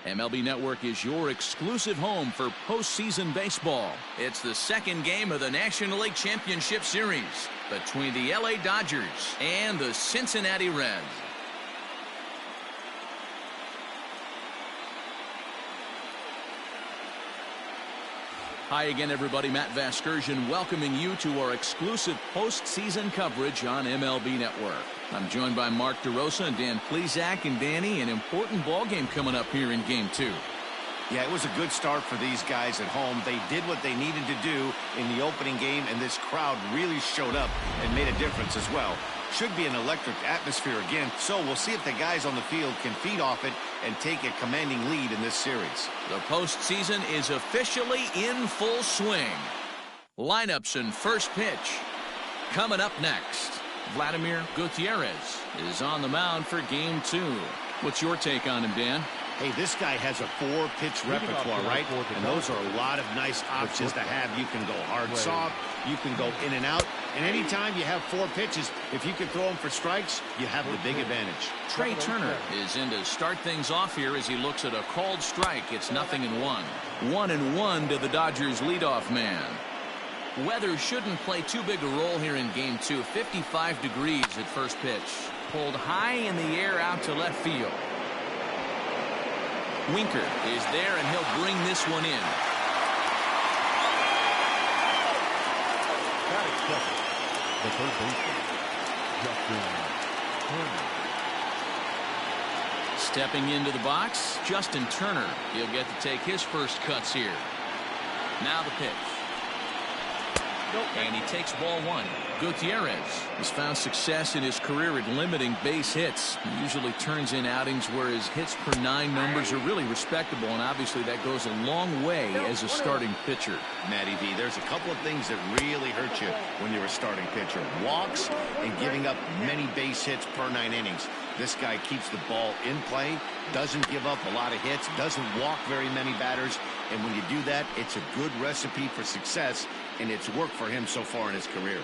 MLB Network is your exclusive home for postseason baseball. It's the second game of the National League Championship Series between the LA Dodgers and the Cincinnati Reds. Hi again, everybody. Matt Vasgersian welcoming you to our exclusive postseason coverage on MLB Network. I'm joined by Mark DeRosa and Dan Plesac. And Danny, an important ball game coming up here in Game 2. Yeah, it was a good start for these guys at home. They did what they needed to do in the opening game, and this crowd really showed up and made a difference as well. Should be an electric atmosphere again, so we'll see if the guys on the field can feed off it and take a commanding lead in this series. The postseason is officially in full swing. Lineups and first pitch. Coming up next, Vladimir Gutierrez is on the mound for Game 2. What's your take on him, Dan? Hey, this guy has a 4-pitch repertoire, right? And those are a lot of nice options to have. You can go hard, soft. You can go in and out. And anytime you have 4 pitches, if you can throw them for strikes, you have the big advantage. Trey Turner is in to start things off here as he looks at a called strike. It's 0-1. 1-1 to the Dodgers leadoff man. Weather shouldn't play too big a role here in Game 2. 55 degrees at first pitch. Pulled high in the air out to left field. Winker is there, and he'll bring this one in. The third baseman, Justin Turner. Stepping into the box, Justin Turner. He'll get to take his first cuts here. Now the pitch. And he takes ball 1. Gutierrez has found success in his career at limiting base hits. He usually turns in outings where his hits per 9 numbers are really respectable, and obviously that goes a long way as a starting pitcher. Matty V, there's a couple of things that really hurt you when you're a starting pitcher. Walks and giving up many base hits per 9 innings. This guy keeps the ball in play, doesn't give up a lot of hits, doesn't walk very many batters, and when you do that, it's a good recipe for success, and it's worked for him so far in his career.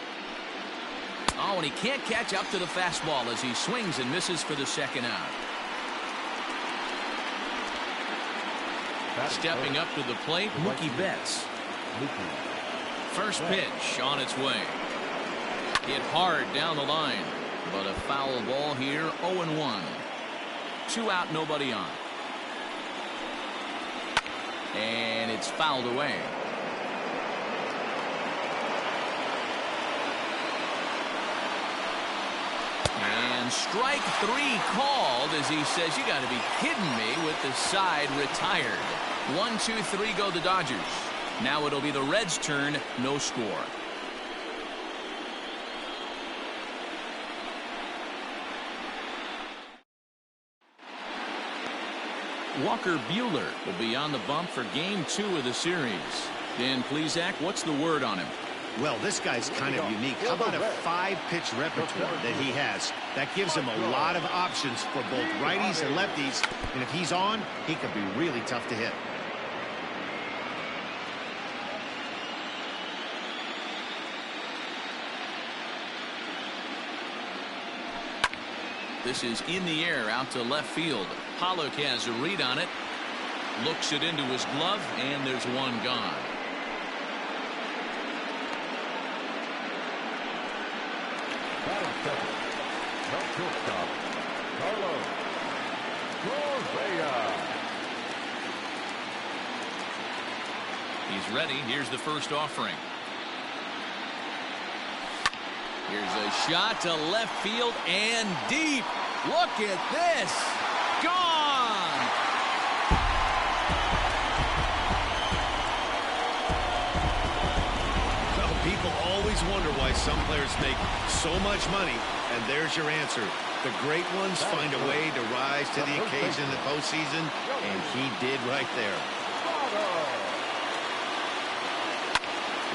Oh, and he can't catch up to the fastball as he swings and misses for the second out. Stepping up to the plate, Mookie Betts. First pitch on its way. Hit hard down the line, but a foul ball here, 0-1. 2 out, nobody on. And it's fouled away. And strike 3 called as he says, you got to be kidding me, with the side retired. 1-2-3 go the Dodgers. Now it'll be the Reds' turn, no score. Walker Buehler will be on the bump for Game 2 of the series. Dan Plesac, what's the word on him? Well, this guy's kind of unique. How about a 5-pitch repertoire that he has? That gives him a lot of options for both righties and lefties. And if he's on, he could be really tough to hit. This is in the air out to left field. Pollock has a read on it. Looks it into his glove, and there's one gone. He's ready. Here's the first offering. Here's a shot to left field and deep. Look at this. Gone. Well, people always wonder why some players make so much money, and there's your answer. The great ones find a way to rise to the occasion in the postseason, and he did right there.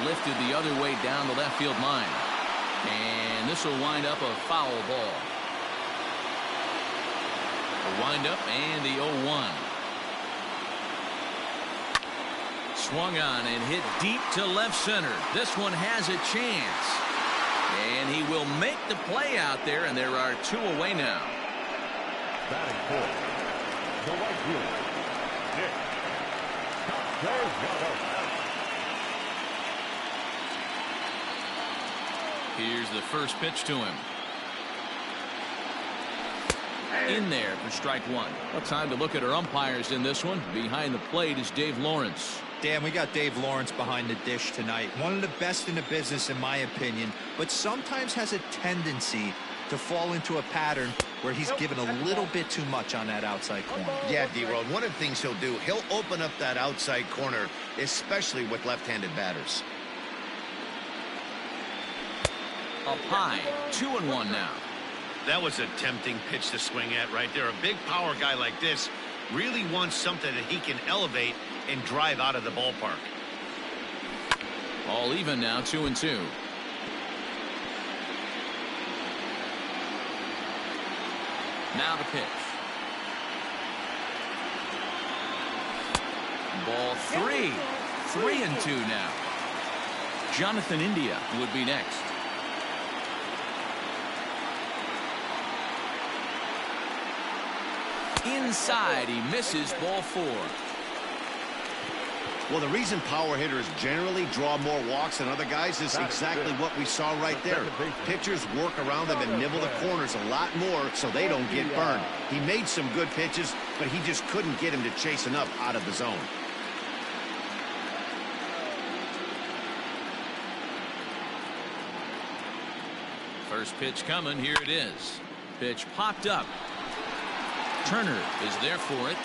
Lifted the other way down the left field line. And this will wind up a foul ball. The windup and the 0-1. Swung on and hit deep to left center. This one has a chance. And he will make the play out there, and there are 2 away now. Batting fourth, the right fielder, Here's the first pitch to him. In there for strike one. Well, time to look at our umpires in this one. Behind the plate is Dave Lawrence. Dan, we got Dave Lawrence behind the dish tonight. One of the best in the business, in my opinion, but sometimes has a tendency to fall into a pattern where he's given a little bit too much on that outside corner. Yeah, D-Road, one of the things he'll do, he'll open up that outside corner, especially with left-handed batters. Up high, 2-1 now. That was a tempting pitch to swing at right there. A big power guy like this really wants something that he can elevate and drive out of the ballpark. All even now, 2-2. Now the pitch. Ball 3. 3-2 now. Jonathan India would be next. Inside, he misses, ball 4. Well, the reason power hitters generally draw more walks than other guys is exactly what we saw right there. Pitchers work around them and nibble the corners a lot more so they don't get burned. He made some good pitches, but he just couldn't get him to chase enough out of the zone. First pitch coming. Here it is. Pitch popped up. Turner is there for it.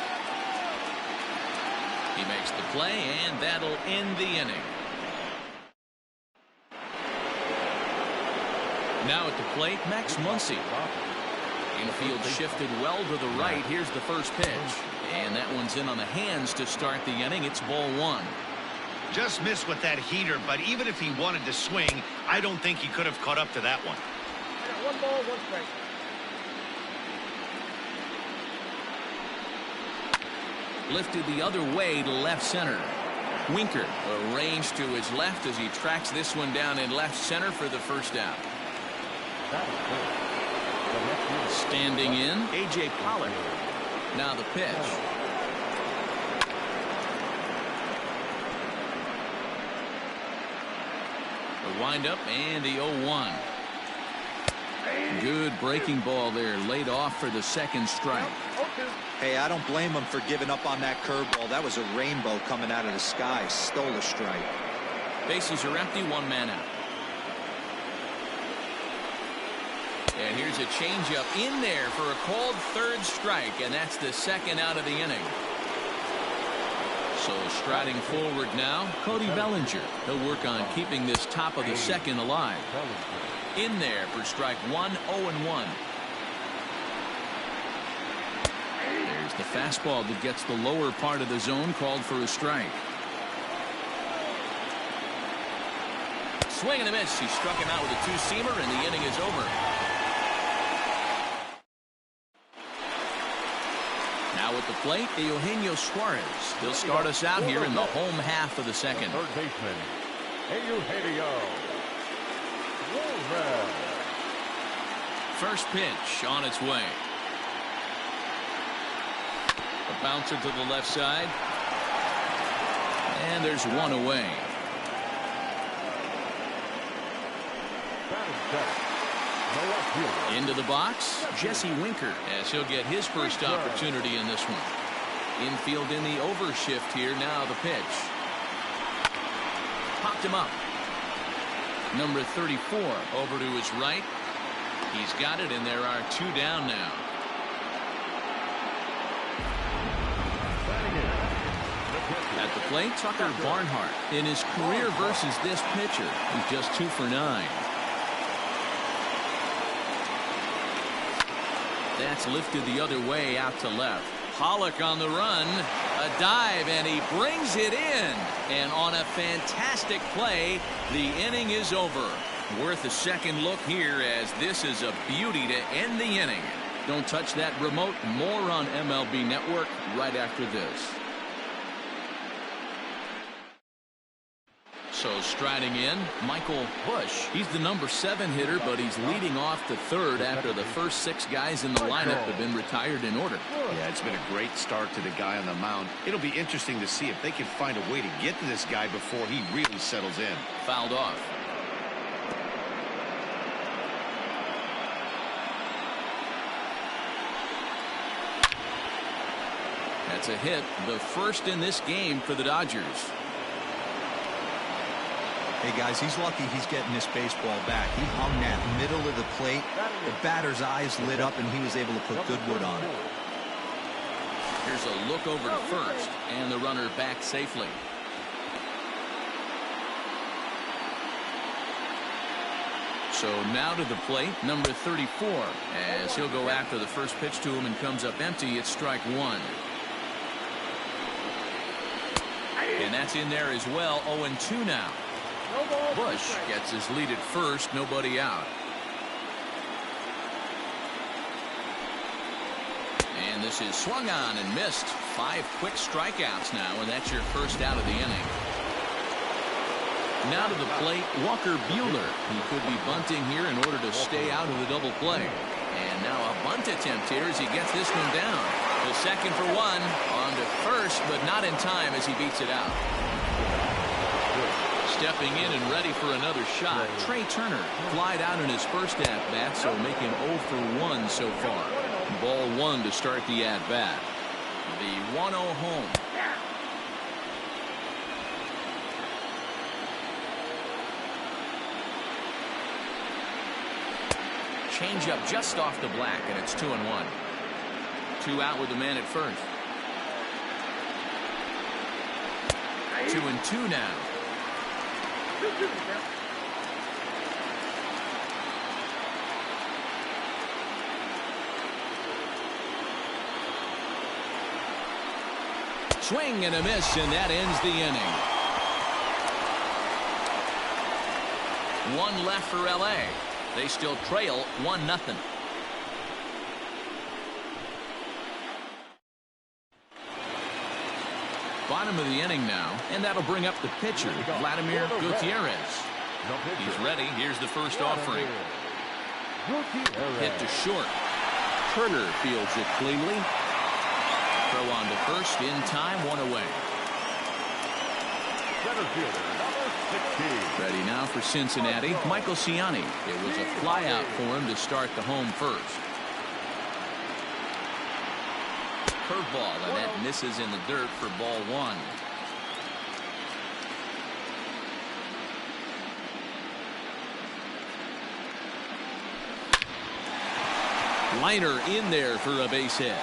He makes the play, and that'll end the inning. Now at the plate, Max Muncy. Infield shifted well to the right. Here's the first pitch. And that one's in on the hands to start the inning. It's ball 1. Just missed with that heater, but even if he wanted to swing, I don't think he could have caught up to that one. 1 ball, 1 strike. Lifted the other way to left center. Winker arranged to his left as he tracks this one down in left center for the first out. Standing in, A.J. Pollard. Now the pitch. The windup and the 0-1. Good breaking ball there, laid off for the second strike. Hey, I don't blame him for giving up on that curveball. That was a rainbow coming out of the sky. Stole a strike. Bases are empty, 1 man out. And here's a changeup in there for a called third strike, and that's the second out of the inning. So striding forward now, Cody Bellinger. He'll work on keeping this top of the second alive. In there for strike 1, 0-1. There's the fastball that gets the lower part of the zone, called for a strike. Swing and a miss. He struck him out with a two-seamer, and the inning is over. Now at the plate, Eugenio Suarez. He'll start us out here in the home half of the second. Third baseman, Eugenio Suarez. First pitch on its way. A bouncer to the left side. And there's one away. Into the box, Jesse Winker, as he'll get his first opportunity in this one. Infield in the overshift here. Now the pitch. Popped him up. Number 34 over to his right. He's got it, and there are 2 down now. At the plate, Tucker Barnhart. In his career versus this pitcher, he's just 2 for 9. That's lifted the other way out to left. Pollock on the run. A dive, and he brings it in. And on a fantastic play, the inning is over. Worth a second look here, as this is a beauty to end the inning. Don't touch that remote. More on MLB Network right after this. So striding in, Michael Bush. He's the number 7 hitter, but he's leading off the third after the first 6 guys in the lineup have been retired in order. Yeah, it's been a great start to the guy on the mound. It'll be interesting to see if they can find a way to get to this guy before he really settles in. Fouled off. That's a hit, the first in this game for the Dodgers. Hey guys, he's lucky he's getting this baseball back. He hung that middle of the plate. The batter's eyes lit up and he was able to put good wood on it. Here's a look over to first, and the runner back safely. So now to the plate, number 34, as he'll go after the first pitch to him and comes up empty. It's strike 1. And that's in there as well. 0-2 now. Bush gets his lead at first, nobody out. And this is swung on and missed. 5 quick strikeouts now, and that's your first out of the inning. Now to the plate, Walker Buehler. He could be bunting here in order to stay out of the double play. And now a bunt attempt here as he gets this one down. The second for 1, on to first, but not in time as he beats it out. Stepping in and ready for another shot, Trey Turner flied out in his first at-bat, so making 0 for 1 so far. Ball 1 to start the at-bat. The 1-0 home. Change up just off the black, and it's 2-1. 2 out with the man at first. 2-2 now. Swing and a miss, and that ends the inning. 1 left for LA. They still trail 1-0. Bottom of the inning now, and that'll bring up the pitcher, Vladimir Gutierrez. He's ready. Here's the first offering. Hit to short. Turner fields it cleanly. Throw on to first in time, 1 away. Ready now for Cincinnati, Michael Ciani. It was a flyout for him to start the home first. Curveball, and that misses in the dirt for ball 1. Liner in there for a base hit.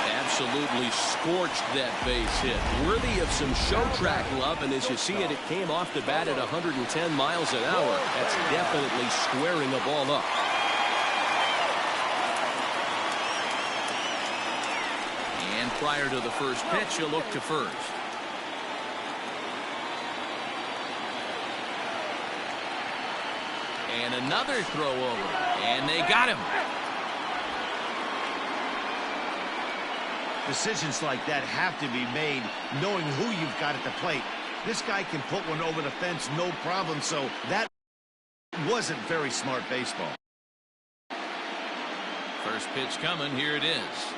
Absolutely scorched that base hit. Worthy of some show track love, and as you see it, it came off the bat at 110 miles an hour. That's definitely squaring a ball up. And prior to the first pitch, you look to first. And another throw over, and they got him. Decisions like that have to be made knowing who you've got at the plate. This guy can put one over the fence, no problem, so that wasn't very smart baseball. First pitch coming, here it is.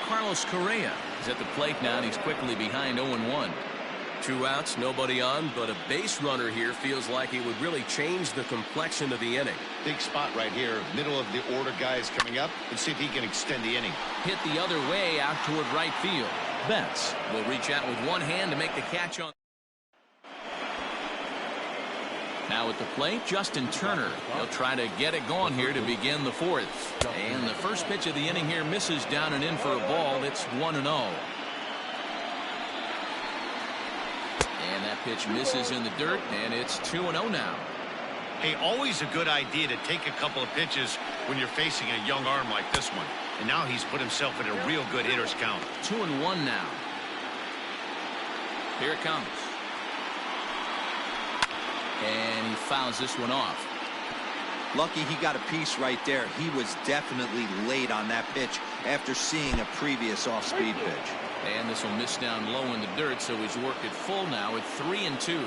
Carlos Correa is at the plate now, and he's quickly behind 0-1. 2 outs, nobody on, but a base runner here feels like it would really change the complexion of the inning. Big spot right here, middle of the order, guys coming up, and see if he can extend the inning. Hit the other way out toward right field. Betts will reach out with one hand to make the catch on. Now at the plate, Justin Turner. He'll try to get it going here to begin the 4th. And the first pitch of the inning here misses down and in for a ball. It's 1-0. And that pitch misses in the dirt, and it's 2-0 now. Hey, always a good idea to take a couple of pitches when you're facing a young arm like this one. And now he's put himself in a real good hitter's count. 2-1 now. Here it comes. And he fouls this one off. Lucky he got a piece right there. He was definitely late on that pitch after seeing a previous off-speed pitch. And this will miss down low in the dirt, so he's worked it full now at 3-2.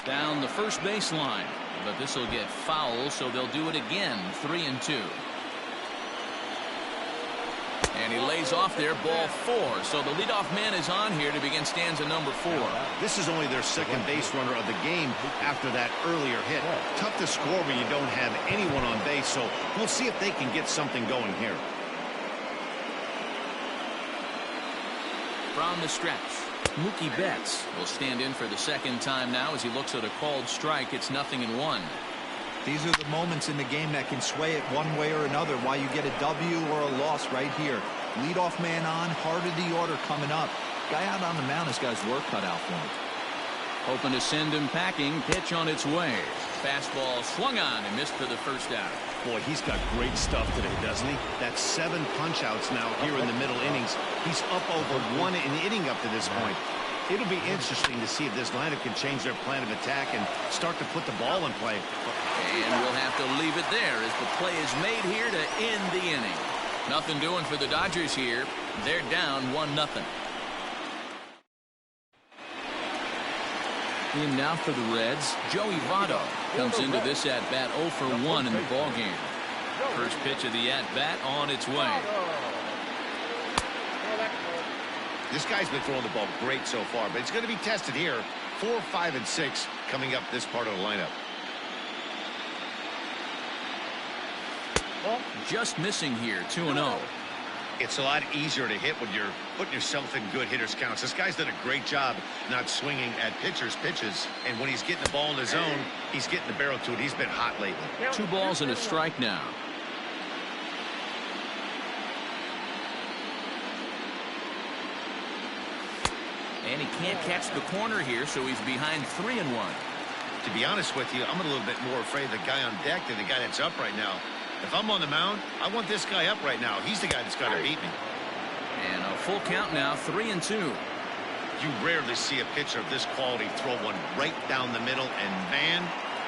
Down the first baseline, but this will get foul, so they'll do it again. 3-2. And he lays off there, ball 4. So the leadoff man is on here to begin stanza number 4. This is only their second base runner of the game after that earlier hit. Tough to score when you don't have anyone on base, so we'll see if they can get something going here. From the stretch, Mookie Betts will stand in for the second time now as he looks at a called strike. It's 0-1. These are the moments in the game that can sway it one way or another, why you get a W or a loss right here. Leadoff man on, heart of the order coming up. Guy out on the mound has got his work cut out for him. Hoping to send him packing. Pitch on its way. Fastball swung on and missed for the first out. Boy, he's got great stuff today, doesn't he? That's 7 punch-outs now here in the middle innings. He's up over 1 inning up to this point. It'll be interesting to see if this lineup can change their plan of attack and start to put the ball in play. And we'll have to leave it there as the play is made here to end the inning. Nothing doing for the Dodgers here. They're down 1-0. In now for the Reds, Joey Votto comes into this at-bat 0 for 1 in the ballgame. First pitch of the at-bat on its way. This guy's been throwing the ball great so far, but it's going to be tested here. 4, 5, and 6 coming up this part of the lineup. Just missing here, 2-0. It's a lot easier to hit when you're putting yourself in good hitters' counts. This guy's done a great job not swinging at pitchers' pitches, and when he's getting the ball in the zone, he's getting the barrel to it. He's been hot lately. 2 balls and a strike now. And he can't catch the corner here, so he's behind 3-1. To be honest with you, I'm a little bit more afraid of the guy on deck than the guy that's up right now. If I'm on the mound, I want this guy up right now. He's the guy that's got to beat me. And a full count now, 3-2. You rarely see a pitcher of this quality throw one right down the middle, and man,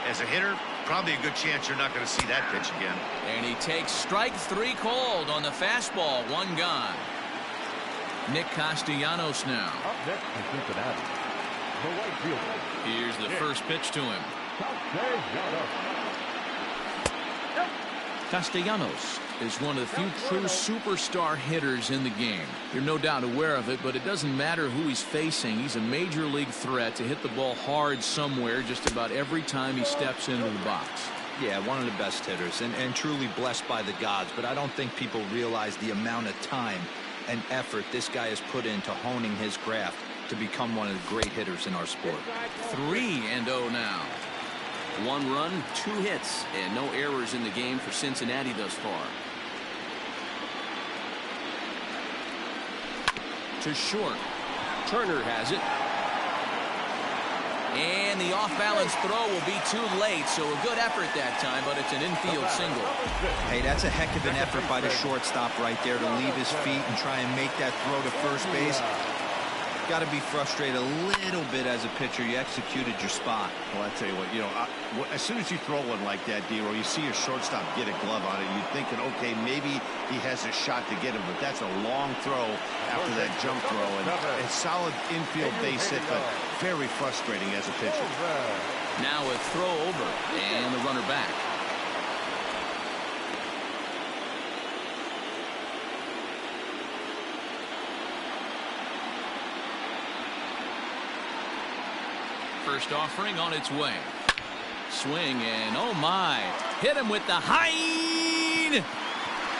as a hitter, probably a good chance you're not going to see that pitch again. And he takes strike 3 called on the fastball, 1 gone. Nick Castellanos now. Up next to Cincinnati, the right fielder. Here's the first pitch to him. Castellanos is one of the few true superstar hitters in the game. You're no doubt aware of it, but it doesn't matter who he's facing. He's a major league threat to hit the ball hard somewhere just about every time he steps into the box. Yeah, one of the best hitters and truly blessed by the gods, but I don't think people realize the amount of time and effort this guy has put into honing his craft to become one of the great hitters in our sport. 3-0 now. 1 run, 2 hits, and no errors in the game for Cincinnati thus far. To short. Turner has it. And the off-balance throw will be too late, so a good effort that time, but it's an infield single. Hey, that's a heck of an effort by the shortstop right there to leave his feet and try and make that throw to first base. Got to be frustrated a little bit as a pitcher. You executed your spot. Well, I tell you what, as soon as you throw one like that, D-Roy, you see your shortstop get a glove on it, you're thinking, okay, maybe he has a shot to get him, but that's a long throw after that jump throw, and a solid infield base hit, but very frustrating as a pitcher. Now a throw over, and the runner back. First offering on its way. Swing and oh my. Hit him with the high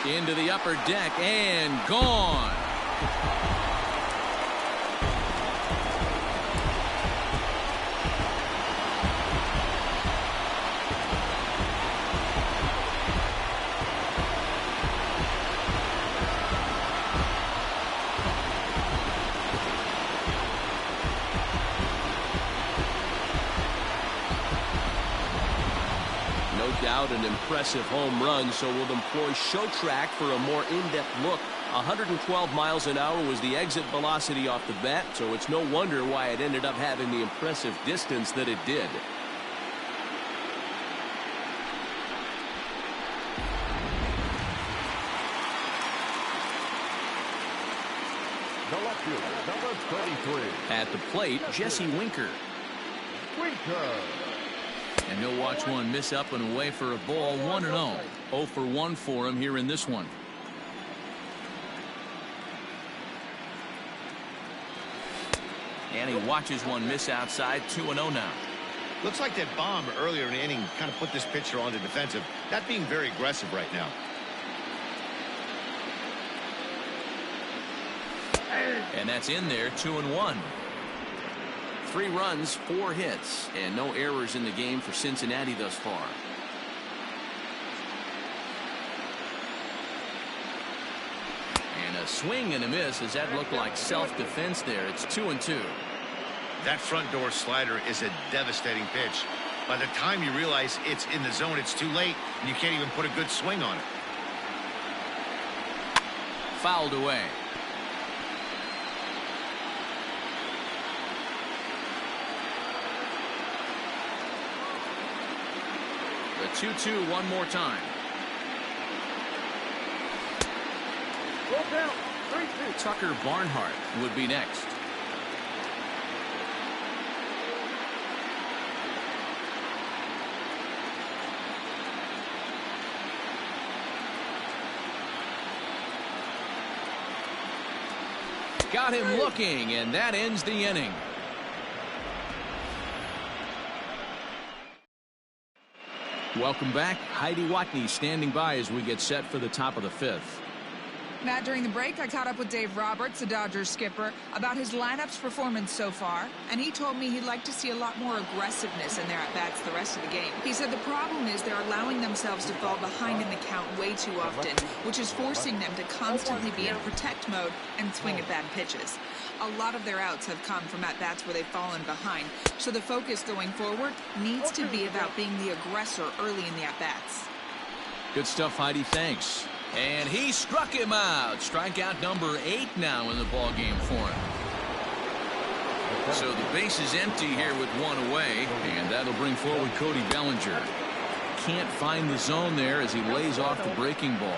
into the upper deck and gone. Out an impressive home run, so we'll employ show track for a more in-depth look. 112 miles an hour was the exit velocity off the bat, so it's no wonder why it ended up having the impressive distance that it did. outfielder, number 33. At the plate, Jesse Winker. Winker. And he'll watch one miss up and away for a ball. 1-0. 0 for 1 for him here in this one. And he watches one miss outside. 2-0 now. Looks like that bomb earlier in the inning kind of put this pitcher on the defensive. Not being very aggressive right now. And that's in there. 2-1. 3 runs, 4 hits, and no errors in the game for Cincinnati thus far. And a swing and a miss. Does that look like self-defense there? It's 2-2. That front door slider is a devastating pitch. By the time you realize it's in the zone, it's too late, and you can't even put a good swing on it. Fouled away. The 2-2 one more time. Roll down. 3-2. Tucker Barnhart would be next. Got him looking, and that ends the inning. Welcome back. Heidi Watney standing by as we get set for the top of the 5th. Matt, during the break, I caught up with Dave Roberts, the Dodgers skipper, about his lineup's performance so far, and he told me he'd like to see a lot more aggressiveness in their at-bats the rest of the game. He said the problem is they're allowing themselves to fall behind in the count way too often, which is forcing them to constantly be in protect mode and swing at bad pitches. A lot of their outs have come from at-bats where they've fallen behind, so the focus going forward needs to be about being the aggressor early in the at-bats. Good stuff, Heidi. Thanks. And he struck him out. Strikeout number 8 now in the ball game for him. So the base is empty here with 1 away, and that'll bring forward Cody Bellinger. Can't find the zone there as he lays off the breaking ball.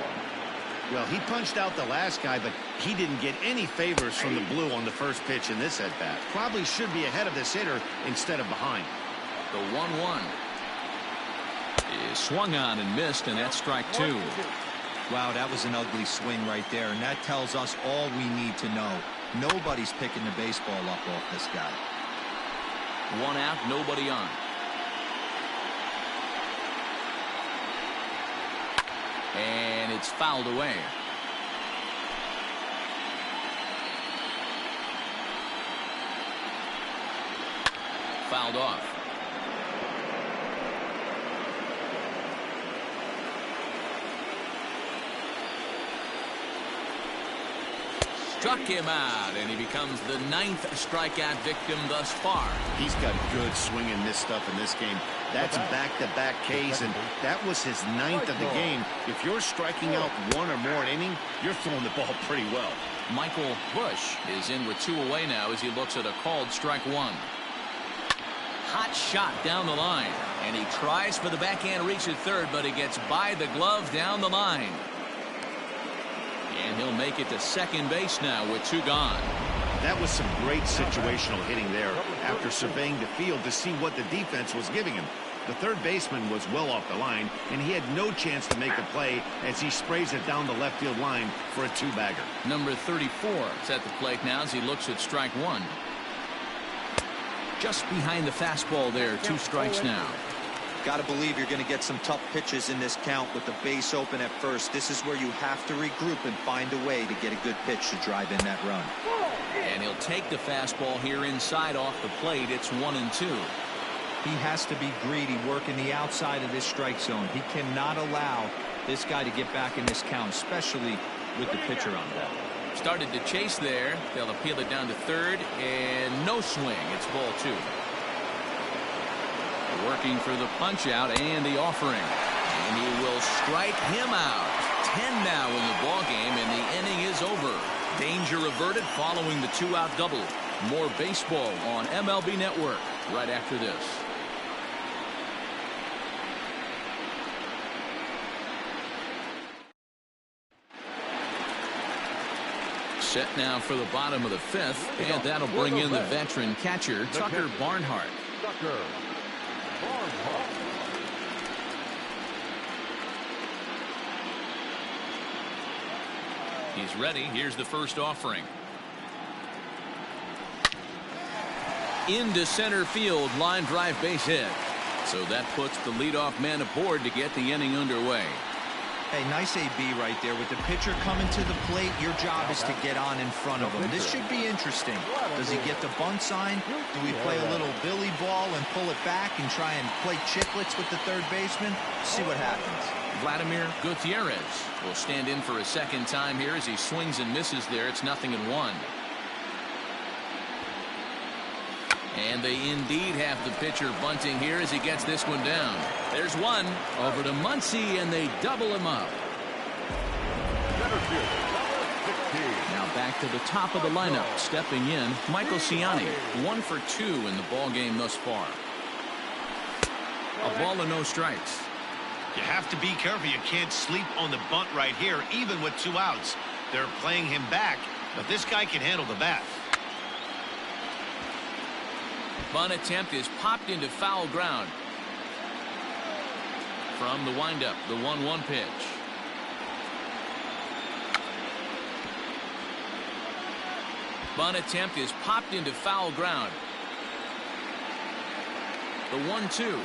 Well, he punched out the last guy, but he didn't get any favors from the blue on the first pitch in this at-bat. Probably should be ahead of this hitter instead of behind. The 1-1 is swung on and missed, and that's strike 2. Wow, that was an ugly swing right there, and that tells us all we need to know. Nobody's picking the baseball up off this guy. 1 out, nobody on. And it's fouled away. Fouled off. Struck him out, and he becomes the 9th strikeout victim thus far. He's got good swinging this stuff in this game. That's back-to-back Ks, and that was his 9th of the game. If you're striking out 1 or more an inning, you're throwing the ball pretty well. Michael Busch is in with 2 away now as he looks at a called strike 1. Hot shot down the line, and he tries for the backhand reach at third, but he gets by the glove down the line. And he'll make it to second base now with 2 gone. That was some great situational hitting there after surveying the field to see what the defense was giving him. The third baseman was well off the line, and he had no chance to make a play as he sprays it down the left field line for a 2-bagger. Number 34 is at the plate now as he looks at strike 1. Just behind the fastball there. 2 strikes now. Got to believe you're going to get some tough pitches in this count with the base open at first. This is where you have to regroup and find a way to get a good pitch to drive in that run. And he'll take the fastball here inside off the plate. It's 1-2. He has to be greedy, working the outside of this strike zone. He cannot allow this guy to get back in this count, especially with the pitcher on ball. Started to chase there. They'll appeal it down to third, and no swing. It's ball 2. Working for the punch out and the offering, and he will strike him out. 10 now in the ball game, and the inning is over. Danger averted following the 2-out double. More baseball on MLB Network right after this. Set now for the bottom of the fifth, and that'll bring in the veteran catcher, Tucker Barnhart. Tucker Barnhart. He's ready. Here's the first offering. Into center field, line drive base hit. So that puts the leadoff man aboard to get the inning underway. Hey, nice AB right there. With the pitcher coming to the plate, your job is to get on in front of him. This should be interesting. Does he get the bunt sign? Do we play a little billy ball and pull it back and try and play chicklets with the third baseman? See what happens. Vladimir Gutierrez will stand in for a second time here as he swings and misses there. It's 0-1. And they indeed have the pitcher bunting here as he gets this one down. There's one over to Muncy, and they double him up. Now back to the top of the lineup. Stepping in, Michael Ciani. 1 for 2 in the ball game thus far. A ball and no strikes. You have to be careful. You can't sleep on the bunt right here, even with 2 outs. They're playing him back, but this guy can handle the bat. Bunt attempt is popped into foul ground. From the windup, the 1-1 pitch. Bunt attempt is popped into foul ground. The 1-2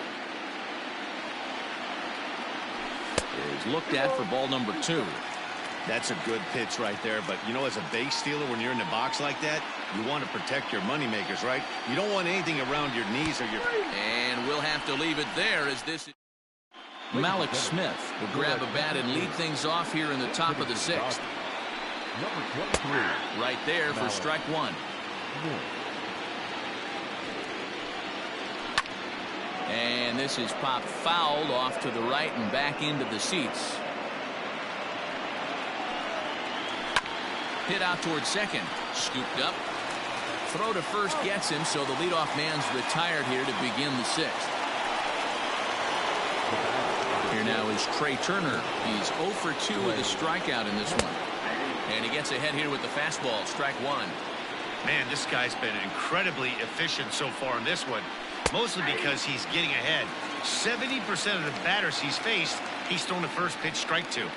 is looked at for ball number 2. That's a good pitch right there, but you know, as a base stealer, when you're in the box like that, you want to protect your moneymakers, right? You don't want anything around your knees or your... And we'll have to leave it there as this is... Malik Smith will grab a bat and lead things off here in the top of the 6th. Number 23. Right there for strike 1. And this is popped fouled off to the right and back into the seats. Hit out towards second. Scooped up. Throw to first gets him, so the leadoff man's retired here to begin the 6th. Here now is Trey Turner. He's 0 for 2 with a strikeout in this one. And he gets ahead here with the fastball. Strike 1. Man, this guy's been incredibly efficient so far in this one, mostly because he's getting ahead. 70% of the batters he's faced, he's thrown the first pitch, strike 2.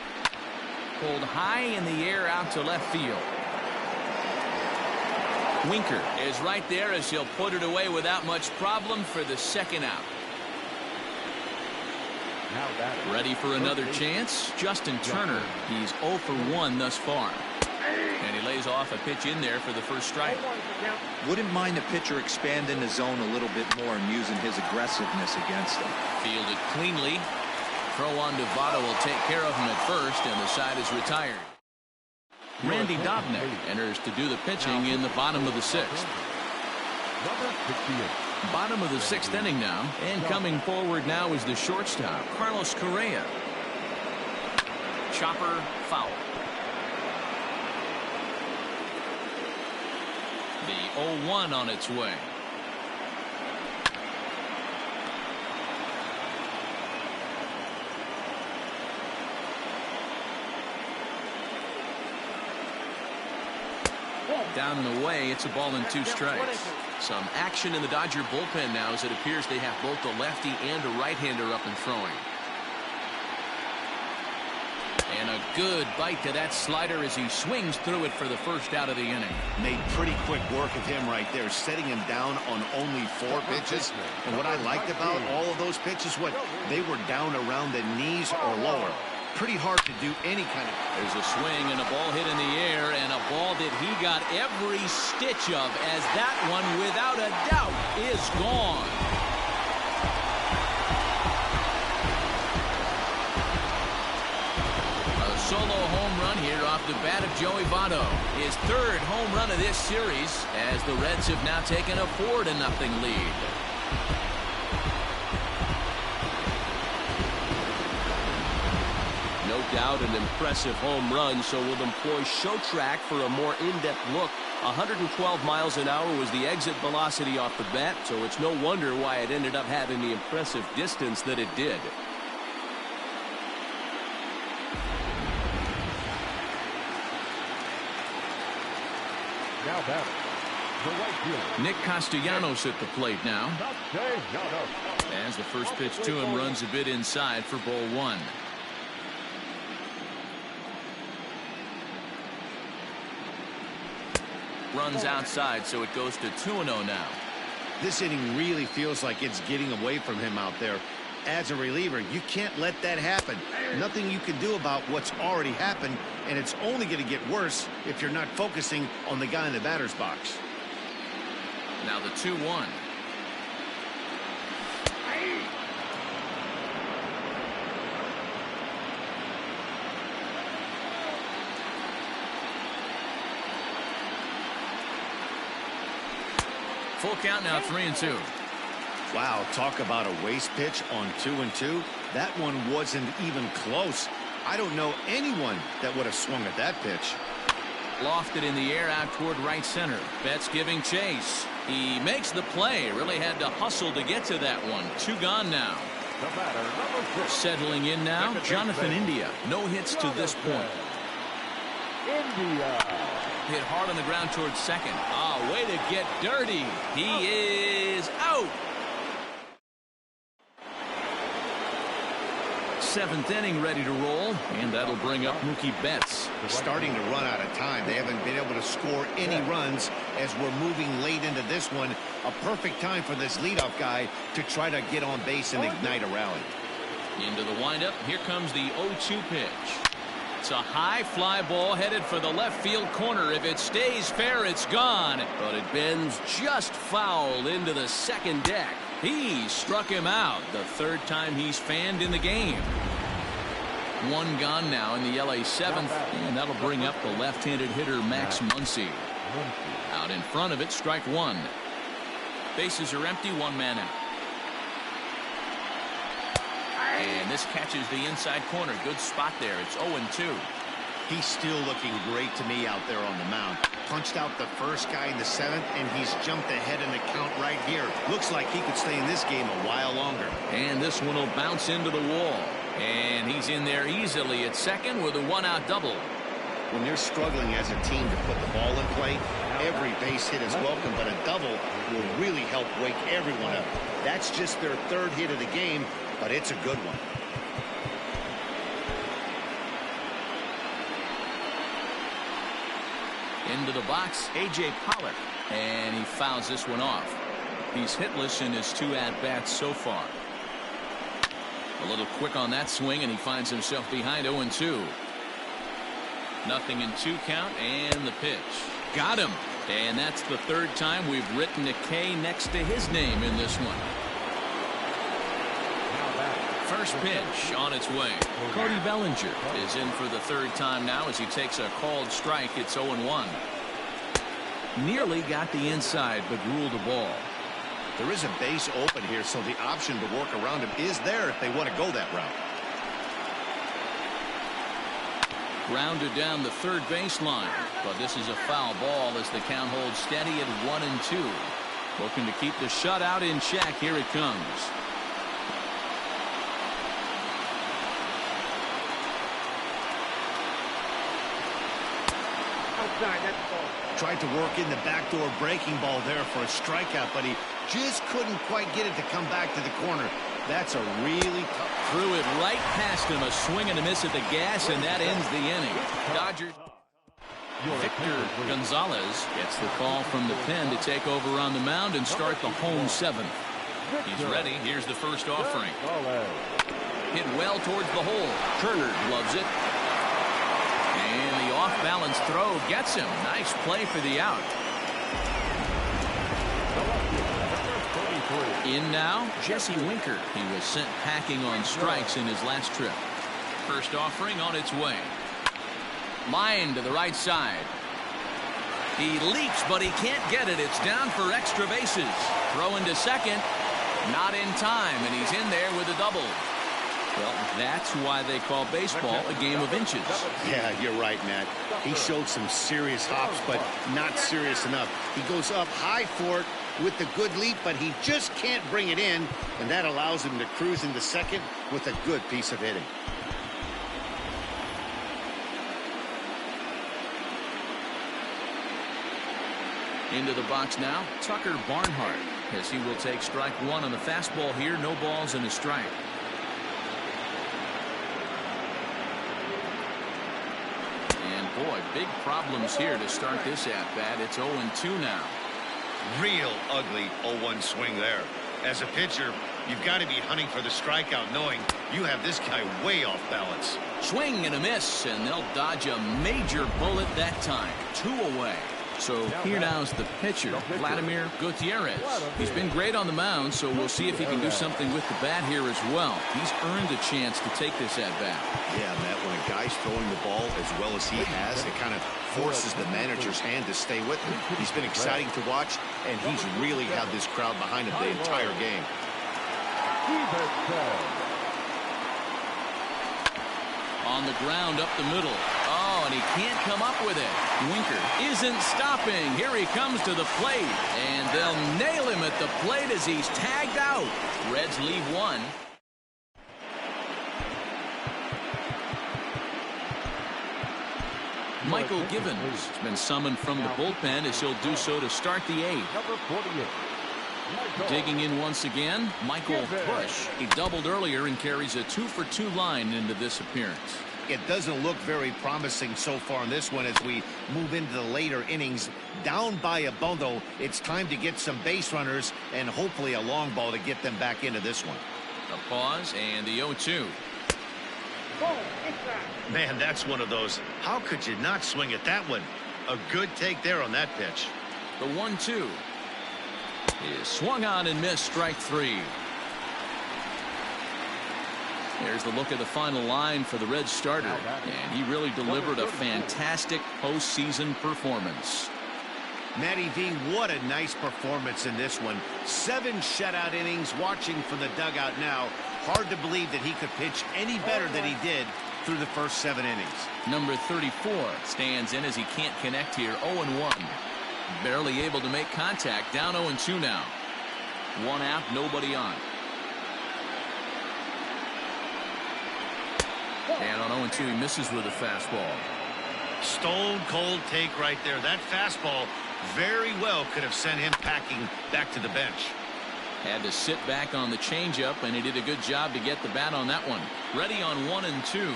Pulled high in the air out to left field. Winker is right there as he'll put it away without much problem for the second out. Ready for another chance? Justin Turner. He's 0 for 1 thus far. And he lays off a pitch in there for the first strike. Wouldn't mind the pitcher expanding the zone a little bit more and using his aggressiveness against him. Fielded cleanly. Throw on to Votto will take care of him at first, and the side is retired. Randy Dobnak enters to do the pitching in the bottom of the 6th. Bottom of the 6th inning now, and coming forward now is the shortstop, Carlos Correa. Chopper foul. The 0-1 on its way. Down and away, it's a ball and 2 strikes. Some action in the Dodger bullpen now as it appears they have both a lefty and a right-hander up and throwing. And a good bite to that slider as he swings through it for the first out of the inning. Made pretty quick work of him right there, setting him down on only 4 pitches. And what I liked about all of those pitches, they were down around the knees or lower. Pretty hard to do any kind of... There's a swing and a ball hit in the air, and a ball that he got every stitch of, as that one, without a doubt, is gone. A solo home run here off the bat of Joey Votto. His 3rd home run of this series, as the Reds have now taken a 4-0 lead. No doubt an impressive home run, so we'll employ show track for a more in-depth look. 112 miles an hour was the exit velocity off the bat, so it's no wonder why it ended up having the impressive distance that it did. Now batting, the right fielder. Nick Castellanos at the plate now. Castellanos. As the first pitch to him runs a bit inside for ball one. Runs outside, so it goes to 2-0 now. This inning really feels like it's getting away from him out there. As a reliever, you can't let that happen. Nothing you can do about what's already happened, and it's only going to get worse if you're not focusing on the guy in the batter's box. Now the 2-1. Full count now, 3-2. Wow, talk about a waste pitch on 2-2. That one wasn't even close. I don't know anyone that would have swung at that pitch. Lofted in the air out toward right center. Betts giving chase. He makes the play. Really had to hustle to get to that one. 2 gone now. The batter, number 6. Settling in now, Jonathan India. No hits to this point. India. Hit hard on the ground towards second. Way to get dirty. He is out. 7th inning ready to roll, and that'll bring up Mookie Betts. We're starting to run out of time. They haven't been able to score any runs as we're moving late into this one. A perfect time for this leadoff guy to try to get on base and ignite a rally. Into the windup. Here comes the 0-2 pitch. It's a high fly ball headed for the left field corner. If it stays fair, it's gone. But it bends just foul into the second deck. He struck him out the 3rd time he's fanned in the game. 1 gone now in the LA 7th, and that'll bring up the left-handed hitter Max Muncy. Out in front of it, strike 1. Bases are empty, 1 man out. And this catches the inside corner. Good spot there. It's 0-2. He's still looking great to me out there on the mound. Punched out the first guy in the 7th, and he's jumped ahead in the count right here. Looks like he could stay in this game a while longer. And this one will bounce into the wall. And he's in there easily at second with a 1-out double. When you're struggling as a team to put the ball in play, every base hit is welcome, but a double will really help wake everyone up. That's just their 3rd hit of the game, but it's a good one. Into the box, A.J. Pollock, and he fouls this one off. He's hitless in his 2 at-bats so far. A little quick on that swing, and he finds himself behind 0-2. 0-2 count, and the pitch. Got him. And that's the 3rd time we've written a K next to his name in this one. First pitch on its way. Cody Bellinger is in for the 3rd time now as he takes a called strike. It's 0-1. Nearly got the inside, but ruled a ball. There is a base open here, so the option to work around him is there if they want to go that route. Grounded down the 3rd baseline, but this is a foul ball as the count holds steady at 1-2. Looking to keep the shutout in check. Here it comes. Tried to work in the backdoor breaking ball there for a strikeout, but he just couldn't quite get it to come back to the corner. That's a really tough. Threw it right past him, a swing and a miss at the gas, and that ends the inning. Dodgers. Victor Gonzalez gets the call from the pen to take over on the mound and start the home 7th. He's ready. Here's the first offering. Hit well towards the hole. Turner loves it. And the off-balance throw gets him. Nice play for the out. In now, Jesse Winker. He was sent packing on strikes in his last trip. First offering on its way. Line to the right side. He leaps, but he can't get it. It's down for extra bases. Throw into second. Not in time, and he's in there with a double. Well, that's why they call baseball a game of inches. Yeah, you're right, Matt. He showed some serious hops, but not serious enough. He goes up high for it with the good leap, but he just can't bring it in, and that allows him to cruise into second with a good piece of hitting. Into the box now, Tucker Barnhart, as he will take strike one on the fastball here. No balls and a strike. And boy, big problems here to start this at-bat. It's 0-2 now. Real ugly 0-1 swing there. As a pitcher, you've got to be hunting for the strikeout, knowing you have this guy way off balance. Swing and a miss, and they'll dodge a major bullet that time. 2 away. So here now is the pitcher, Vladimir Gutierrez. He's been great on the mound, so we'll see if he can do something with the bat here as well. He's earned a chance to take this at-bat. Yeah, Matt, when a guy's throwing the ball as well as he has, it kind of forces the manager's hand to stay with him. He's been exciting to watch, and he's really had this crowd behind him the entire game. On the ground up the middle. Oh, and he can't come up with it. Winker isn't stopping. Here he comes to the plate, and they'll nail him at the plate as he's tagged out. Reds leave one. Michael Givens has been summoned from the bullpen as he'll do so to start the eighth. Digging in once again, Michael Bush. He doubled earlier and carries a 2-for-2 line into this appearance. It doesn't look very promising so far in this one as we move into the later innings. Down by a bundle, it's time to get some base runners and hopefully a long ball to get them back into this one. A pause and the 0-2. Man, that's one of those. How could you not swing at that one? A good take there on that pitch. The 1-2 is swung on and missed. Strike three. There's the look at the final line for the Reds starter, and he really delivered a fantastic postseason performance. Matty V, what a nice performance in this one. 7 shutout innings. Watching from the dugout now, hard to believe that he could pitch any better than he did through the first 7 innings. Number 34 stands in as he can't connect here. 0-1. Barely able to make contact. Down 0-2 now. 1 out, nobody on. And on 0-2, he misses with a fastball. Stone cold take right there. That fastball very well could have sent him packing back to the bench. Had to sit back on the changeup, and he did a good job to get the bat on that one. Ready on 1-2.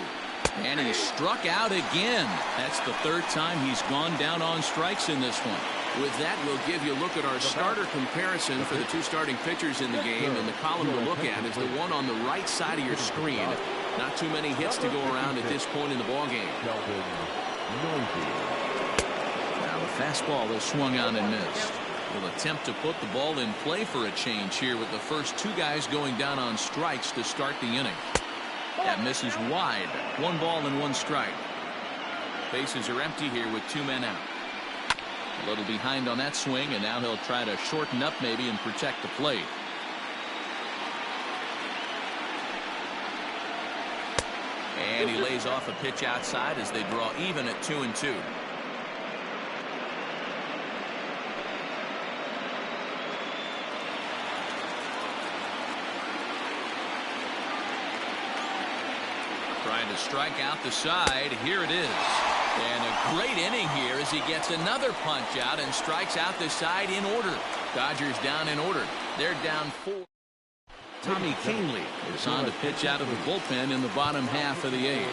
And he struck out again. That's the 3rd time he's gone down on strikes in this one. With that, we'll give you a look at our starter comparison for the 2 starting pitchers in the game. And the column to look at is the one on the right side of your screen. Not too many hits to go around at this point in the ballgame. Now the fastball is swung on and missed. Will attempt to put the ball in play for a change here with the first 2 guys going down on strikes to start the inning. That misses wide. 1 ball and 1 strike. Bases are empty here with 2 men out. A little behind on that swing, and now he'll try to shorten up maybe and protect the plate. And he lays off a pitch outside as they draw even at 2-2. Trying to strike out the side. Here it is. And a great inning here as he gets another punch out and strikes out the side in order. Dodgers down in order. They're down 4. Tommy Kingley is on to pitch out of the bullpen in the bottom half of the 8th.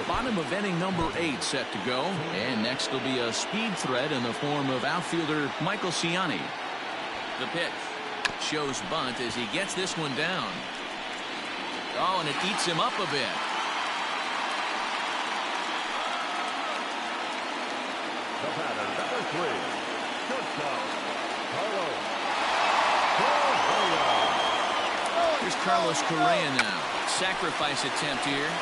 Bottom of inning number 8 set to go. And next will be a speed threat in the form of outfielder Michael Ciani. The pitch shows bunt as he gets this one down. Oh, and it eats him up a bit. The batter, number 3, shortstop, Carlos. Here's Carlos Correa now. Sacrifice attempt here.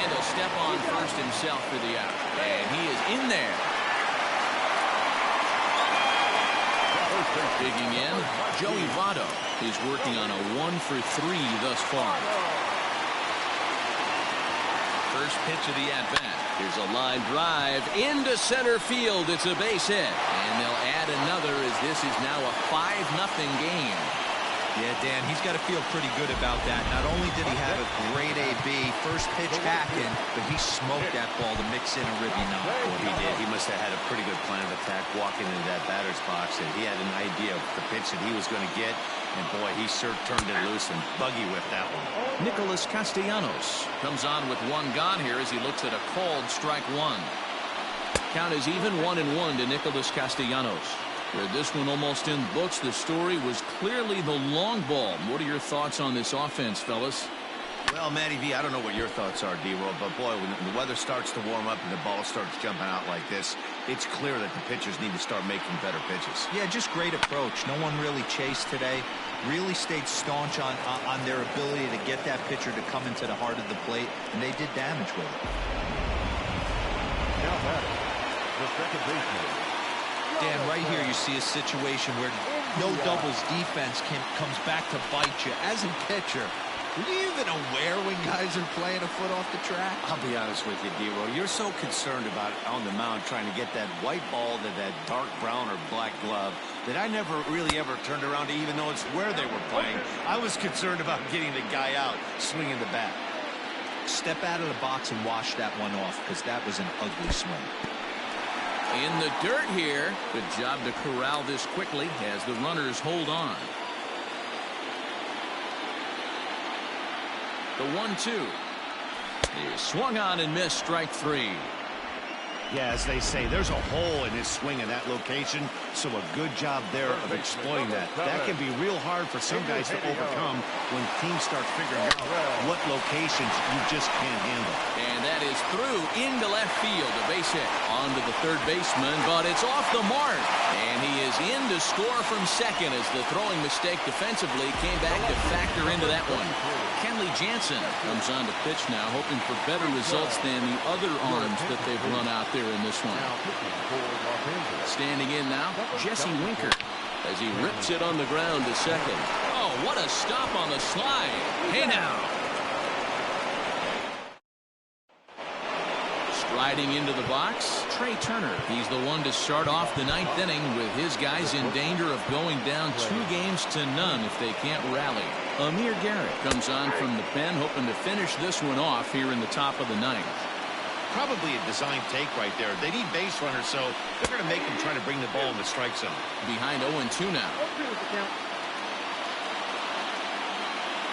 And he'll step on first himself for the out. And he is in there. Digging in, Joey Votto is working on a 1-for-3 thus far. First pitch of the at-bat. Here's a line drive into center field. It's a base hit. And they'll add another as this is now a 5-0 game. Yeah, Dan, he's got to feel pretty good about that. Not only did he have a great AB, first pitch hacking, but he smoked that ball to mix in a ribby knock. Well, he did. He must have had a pretty good plan of attack walking into that batter's box, and he had an idea of the pitch that he was going to get, and boy, he sure turned it loose and buggy whipped that one. Nicholas Castellanos comes on with one gone here as he looks at a called strike one. Count is even 1-1 to Nicholas Castellanos. With this one almost in books, the story was clearly the long ball. What are your thoughts on this offense, fellas? Well, Matty V, I don't know what your thoughts are, D-Roll, but boy, when the weather starts to warm up and the ball starts jumping out like this, it's clear that the pitchers need to start making better pitches. Yeah, just great approach. No one really chased today. Really stayed staunch on their ability to get that pitcher to come into the heart of the plate, and they did damage with it. Now batting, the second baseman. Dan, right here you see a situation where no doubles defense comes back to bite you. As a pitcher, were you even aware when guys are playing a foot off the track? I'll be honest with you, D-Roll. You're so concerned about on the mound trying to get that white ball to that dark brown or black glove that I never really ever turned around to even notice where they were playing. I was concerned about getting the guy out swinging the bat. Step out of the box and wash that one off, because that was an ugly swing. In the dirt here. Good job to corral this quickly as the runners hold on. The 1-2. He swung on and missed, strike three. Yeah, as they say, there's a hole in his swing in that location, so a good job there of exploiting that. That can be real hard for some guys to overcome when teams start figuring out what locations you just can't handle. And that is through into left field. A base hit onto the third baseman, but it's off the mark. And he is in to score from second as the throwing mistake defensively came back to factor into that one. Kenley Jansen comes on to pitch now, hoping for better results than the other arms that they've run out there in this one. Standing in now, Jesse Winker as he rips it on the ground to second. Oh, what a stop on the slide. Hey now. Striding into the box, Trey Turner. He's the one to start off the ninth inning with his guys in danger of going down 2-0 if they can't rally. Amir Garrett comes on from the pen, hoping to finish this one off here in the top of the ninth. Probably a design take right there. They need base runners, so they're going to make them try to bring the ball in the strike zone. Behind 0-2 now.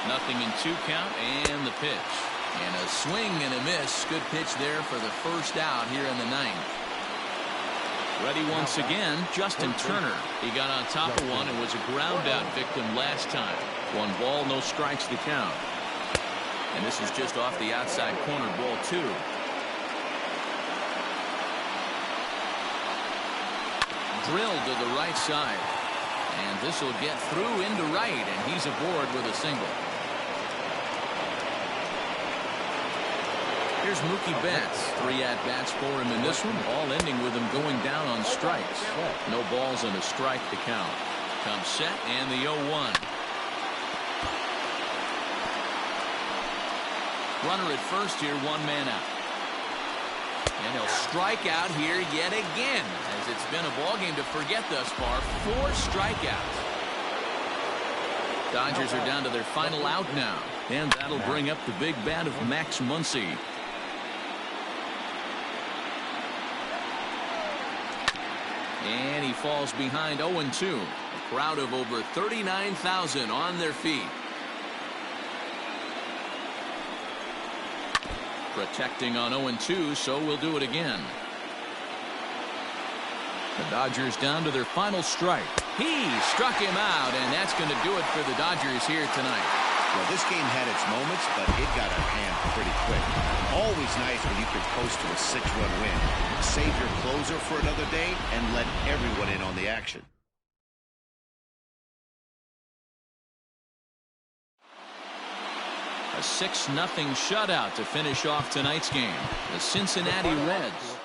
0-2 count and the pitch. And a swing and a miss. Good pitch there for the first out here in the ninth. Ready once again, Justin Turner. He got on top of one and was a ground out victim last time. 1 ball, no strikes to count. And this is just off the outside corner, ball 2. Drilled to the right side. And this will get through into right, and he's aboard with a single. Here's Mookie Betts. 3 at-bats for him in this one, all ending with him going down on strikes. No balls and a strike to count. Comes set and the 0-1. Runner at first here, 1 man out. And he'll strike out here yet again, as it's been a ball game to forget thus far. 4 strikeouts. Dodgers are down to their final out now, and that'll bring up the big bat of Max Muncy. And he falls behind 0-2. A crowd of over 39,000 on their feet. Protecting on 0-2, so we'll do it again. The Dodgers down to their final strike. He struck him out, and that's going to do it for the Dodgers here tonight. Well, this game had its moments, but it got out of hand pretty quick. Always nice when you can coast to a 6-run win. Save your closer for another day and let everyone in on the action. A 6-0 shutout to finish off tonight's game. The Cincinnati Reds